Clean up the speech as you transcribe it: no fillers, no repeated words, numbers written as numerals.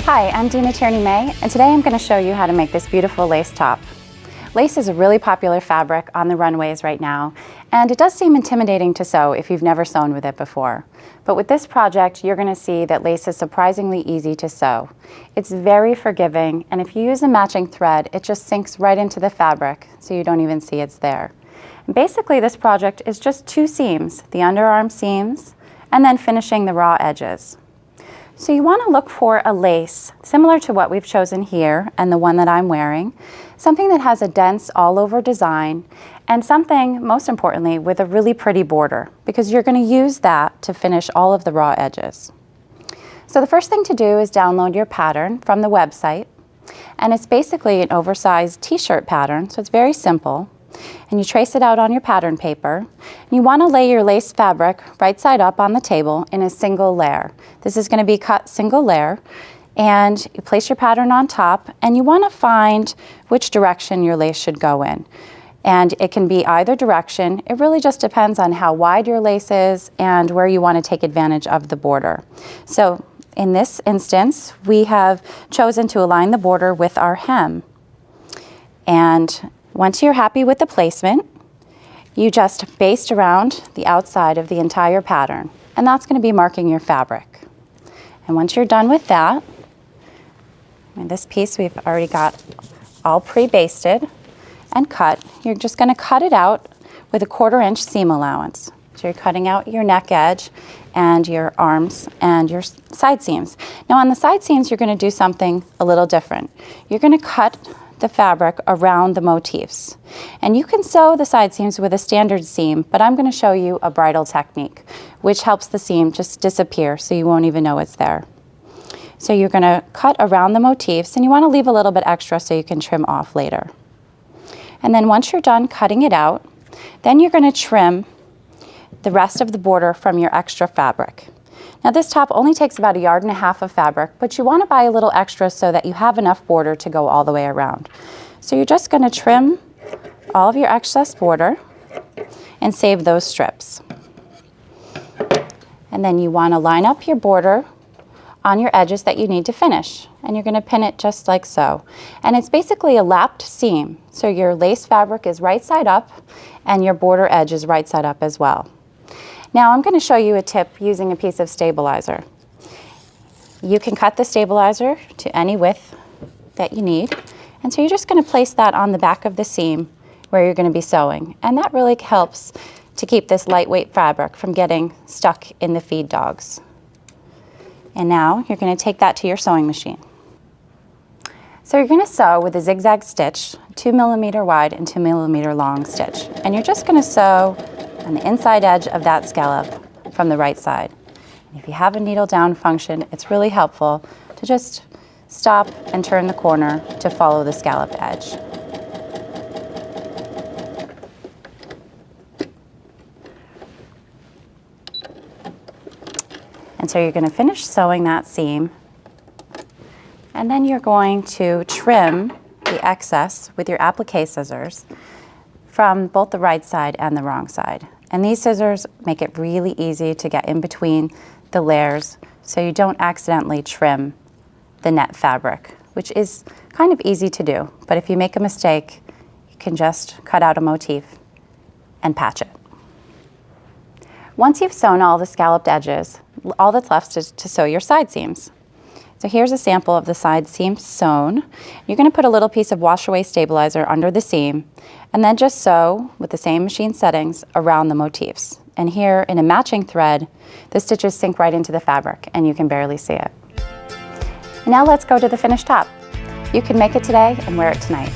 Hi, I'm Deana Tierney May, and today I'm going to show you how to make this beautiful lace top. Lace is a really popular fabric on the runways right now, and it does seem intimidating to sew if you've never sewn with it before. But with this project, you're going to see that lace is surprisingly easy to sew. It's very forgiving, and if you use a matching thread, it just sinks right into the fabric, so you don't even see it's there. And basically, this project is just two seams, the underarm seams, and then finishing the raw edges. So you want to look for a lace similar to what we've chosen here and the one that I'm wearing, something that has a dense all-over design, and something, most importantly, with a really pretty border, because you're going to use that to finish all of the raw edges. So the first thing to do is download your pattern from the website, and it's basically an oversized t-shirt pattern, so it's very simple. And you trace it out on your pattern paper. And you want to lay your lace fabric right side up on the table in a single layer. This is going to be cut single layer, and you place your pattern on top, and you want to find which direction your lace should go in. And it can be either direction. It really just depends on how wide your lace is and where you want to take advantage of the border. So in this instance, we have chosen to align the border with our hem. And once you're happy with the placement, you just baste around the outside of the entire pattern, and that's going to be marking your fabric. And once you're done with that, in this piece we've already got all pre-basted and cut. You're just going to cut it out with a 1/4 inch seam allowance. So you're cutting out your neck edge and your arms and your side seams. Now on the side seams, you're going to do something a little different. You're going to cut the fabric around the motifs. And you can sew the side seams with a standard seam, but I'm going to show you a bridle technique, which helps the seam just disappear so you won't even know it's there. So you're going to cut around the motifs, and you want to leave a little bit extra so you can trim off later. And then once you're done cutting it out, then you're going to trim the rest of the border from your extra fabric. Now this top only takes about 1.5 yards of fabric, but you want to buy a little extra so that you have enough border to go all the way around. So you're just going to trim all of your excess border and save those strips. And then you want to line up your border on your edges that you need to finish. And you're going to pin it just like so. And it's basically a lapped seam. So your lace fabric is right side up and your border edge is right side up as well. Now I'm going to show you a tip using a piece of stabilizer. You can cut the stabilizer to any width that you need. And so you're just going to place that on the back of the seam where you're going to be sewing. And that really helps to keep this lightweight fabric from getting stuck in the feed dogs. And now you're going to take that to your sewing machine. So you're going to sew with a zigzag stitch, 2 millimeter wide and 2 millimeter long stitch. And you're just going to sew on the inside edge of that scallop from the right side. And if you have a needle down function, it's really helpful to just stop and turn the corner to follow the scalloped edge. And so you're going to finish sewing that seam, and then you're going to trim the excess with your applique scissors from both the right side and the wrong side. And these scissors make it really easy to get in between the layers so you don't accidentally trim the net fabric, which is kind of easy to do. But if you make a mistake, you can just cut out a motif and patch it. Once you've sewn all the scalloped edges, all that's left is to sew your side seams. So here's a sample of the side seam sewn. You're going to put a little piece of wash-away stabilizer under the seam and then just sew with the same machine settings around the motifs. And here in a matching thread, the stitches sink right into the fabric and you can barely see it. Now let's go to the finished top. You can make it today and wear it tonight.